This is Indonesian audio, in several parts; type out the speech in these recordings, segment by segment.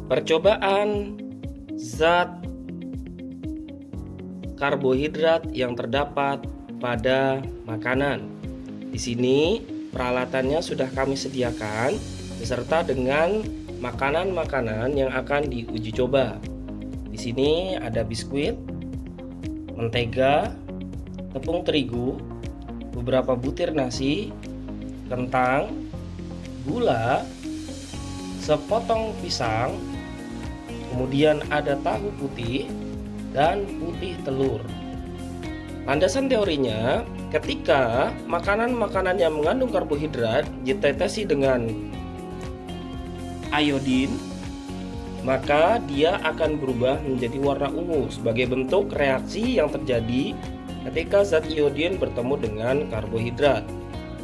Percobaan zat karbohidrat yang terdapat pada makanan. Di sini peralatannya sudah kami sediakan beserta dengan makanan-makanan yang akan diuji coba. Di sini ada biskuit, mentega, tepung terigu, beberapa butir nasi, kentang, gula, sepotong pisang, kemudian ada tahu putih dan putih telur. Landasan teorinya, ketika makanan-makanan yang mengandung karbohidrat ditetesi dengan iodin, maka dia akan berubah menjadi warna ungu sebagai bentuk reaksi yang terjadi ketika zat iodin bertemu dengan karbohidrat.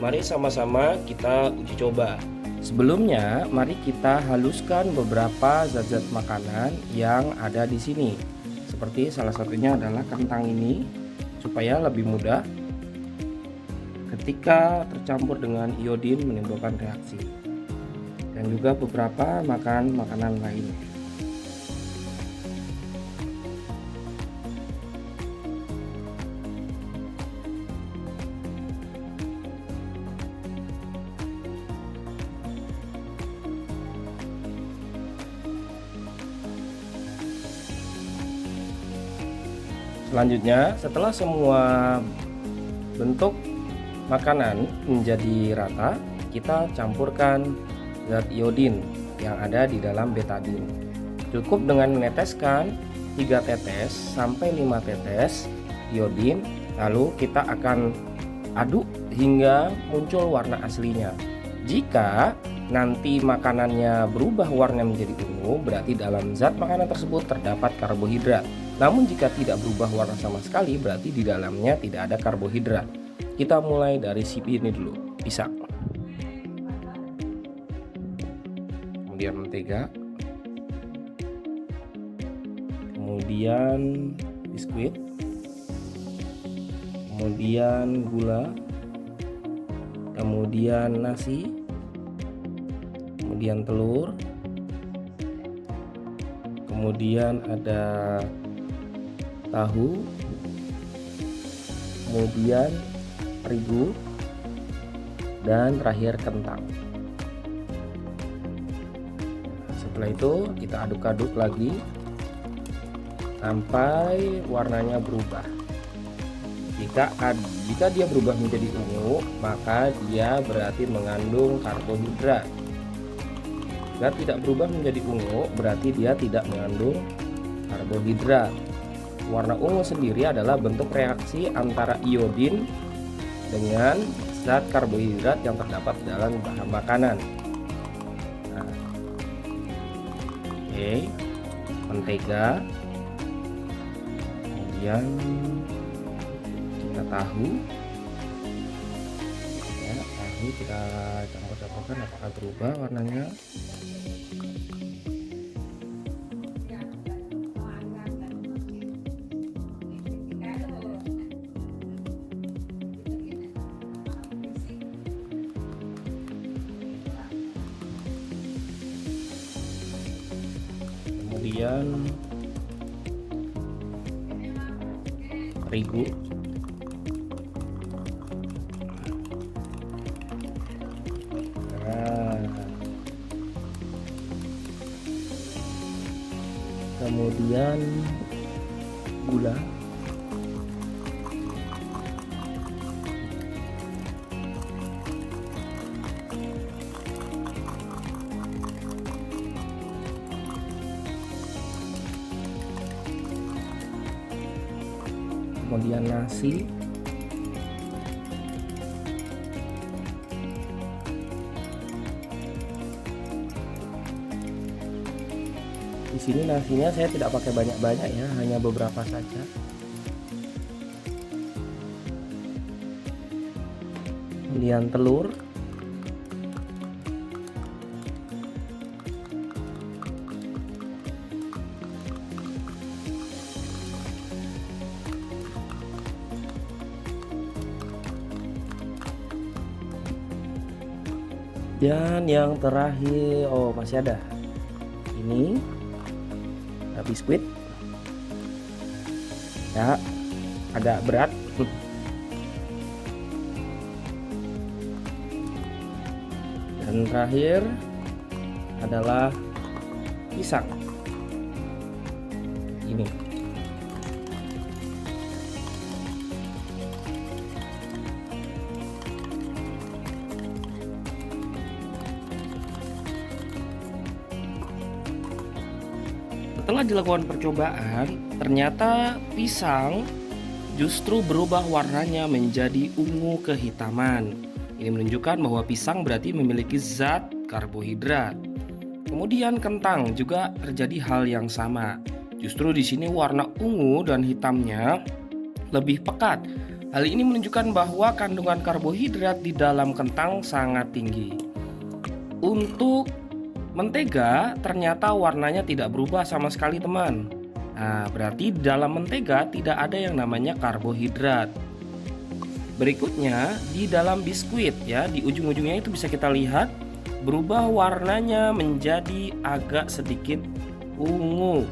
Mari sama-sama kita uji coba. Sebelumnya, mari kita haluskan beberapa zat-zat makanan yang ada di sini. Seperti salah satunya adalah kentang ini, supaya lebih mudah ketika tercampur dengan iodin menimbulkan reaksi. Dan juga beberapa makanan lainnya. Selanjutnya, setelah semua bentuk makanan menjadi rata, kita campurkan zat iodin yang ada di dalam betadine. Cukup dengan meneteskan 3 tetes sampai 5 tetes iodin, lalu kita akan aduk hingga muncul warna aslinya. Jika nanti makanannya berubah warna menjadi ungu, berarti dalam zat makanan tersebut terdapat karbohidrat. Namun jika tidak berubah warna sama sekali, berarti di dalamnya tidak ada karbohidrat. Kita mulai dari si ini dulu, pisang, kemudian mentega, kemudian biskuit, kemudian gula, kemudian nasi, kemudian telur, kemudian ada tahu, kemudian terigu, dan terakhir kentang. Setelah itu kita aduk-aduk lagi sampai warnanya berubah. Jika dia berubah menjadi ungu, maka dia berarti mengandung karbohidrat. Jika tidak berubah menjadi ungu, berarti dia tidak mengandung karbohidrat. Warna ungu sendiri adalah bentuk reaksi antara iodin dengan zat karbohidrat yang terdapat dalam bahan makanan. Nah, mentega, kemudian kita tahu kita campur-campurkan apakah berubah warnanya. Kemudian terigu, kemudian gula, kemudian nasi, di sini nasinya saya tidak pakai banyak-banyak ya, hanya beberapa saja. Kemudian telur, dan yang terakhir, masih ada ini biskuit ya, agak berat. Dan terakhir adalah pisang ini. Setelah dilakukan percobaan, ternyata pisang justru berubah warnanya menjadi ungu kehitaman. Ini menunjukkan bahwa pisang berarti memiliki zat karbohidrat. Kemudian kentang juga terjadi hal yang sama. Justru di sini warna ungu dan hitamnya lebih pekat. Hal ini menunjukkan bahwa kandungan karbohidrat di dalam kentang sangat tinggi. Untuk mentega ternyata warnanya tidak berubah sama sekali, teman. Nah, berarti di dalam mentega tidak ada yang namanya karbohidrat. Berikutnya di dalam biskuit ya, di ujung-ujungnya itu bisa kita lihat berubah warnanya menjadi agak sedikit ungu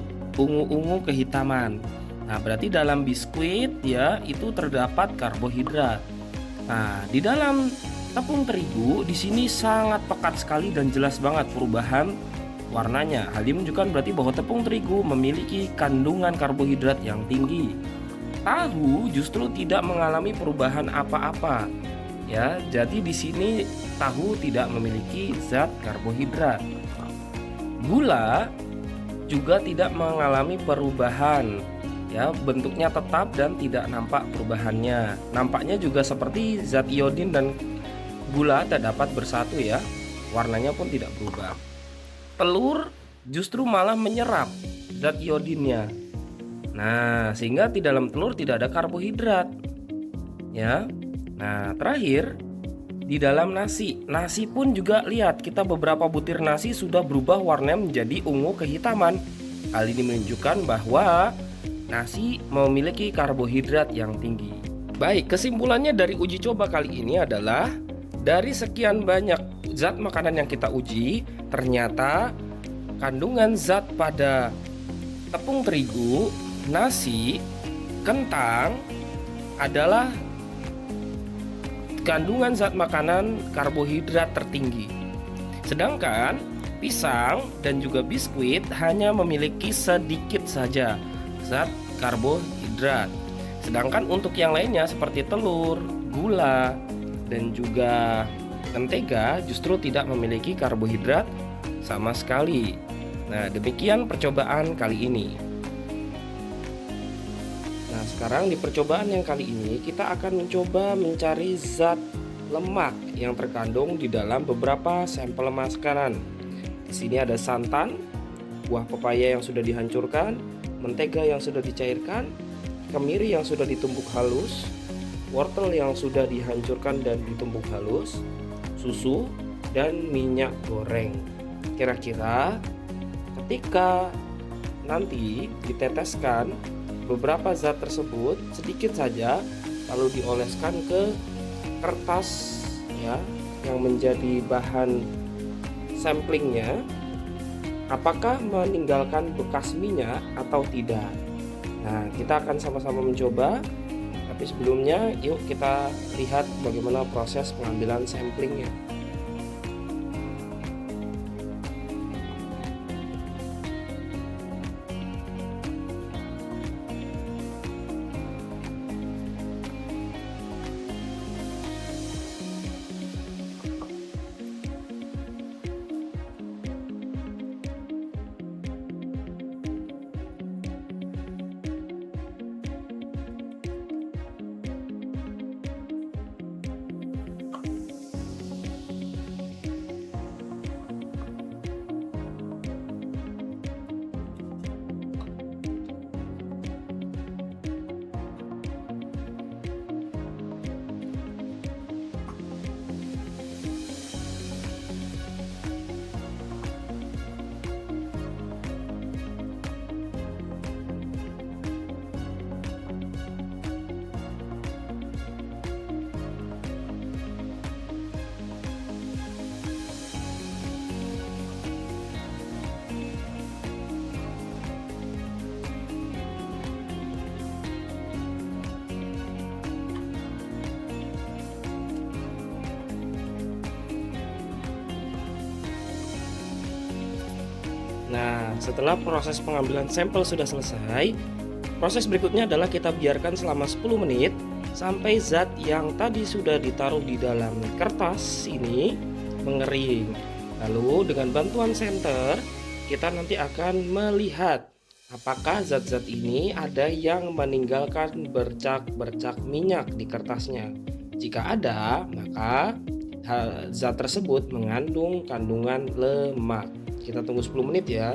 kehitaman. Nah, berarti dalam biskuit ya itu terdapat karbohidrat. Nah, di dalam tepung terigu di sini sangat pekat sekali dan jelas banget perubahan warnanya. Hal ini menunjukkan berarti bahwa tepung terigu memiliki kandungan karbohidrat yang tinggi. Tahu justru tidak mengalami perubahan apa-apa. Ya, jadi di sini tahu tidak memiliki zat karbohidrat. Gula juga tidak mengalami perubahan. Ya, bentuknya tetap dan tidak nampak perubahannya. Nampaknya juga seperti zat iodin dan gula tak dapat bersatu ya, warnanya pun tidak berubah. Telur justru malah menyerap zat iodinnya. Nah, sehingga di dalam telur tidak ada karbohidrat. Ya. Nah, terakhir di dalam nasi pun juga lihat, kita beberapa butir nasi sudah berubah warnanya menjadi ungu kehitaman. Hal ini menunjukkan bahwa nasi memiliki karbohidrat yang tinggi. Baik, kesimpulannya dari uji coba kali ini adalah dari sekian banyak zat makanan yang kita uji, ternyata kandungan zat pada tepung terigu, nasi, kentang adalah kandungan zat makanan karbohidrat tertinggi. Sedangkan pisang dan juga biskuit hanya memiliki sedikit saja zat karbohidrat. Sedangkan untuk yang lainnya seperti telur, gula, dan juga mentega justru tidak memiliki karbohidrat sama sekali. Nah, demikian percobaan kali ini. Nah, sekarang di percobaan yang kali ini kita akan mencoba mencari zat lemak yang terkandung di dalam beberapa sampel makanan. Di sini ada santan, buah pepaya yang sudah dihancurkan, mentega yang sudah dicairkan, kemiri yang sudah ditumbuk halus, wortel yang sudah dihancurkan dan ditumbuk halus, susu, dan minyak goreng. Kira-kira ketika nanti diteteskan beberapa zat tersebut sedikit saja, lalu dioleskan ke kertas ya yang menjadi bahan samplingnya, apakah meninggalkan bekas minyak atau tidak. Nah, kita akan sama-sama mencoba. Tapi sebelumnya yuk kita lihat bagaimana proses pengambilan samplingnya. Nah, setelah proses pengambilan sampel sudah selesai, proses berikutnya adalah kita biarkan selama 10 menit sampai zat yang tadi sudah ditaruh di dalam kertas ini mengering. Lalu dengan bantuan senter, kita nanti akan melihat apakah zat-zat ini ada yang meninggalkan bercak-bercak minyak di kertasnya. Jika ada, maka zat tersebut mengandung kandungan lemak. Kita tunggu 10 menit ya.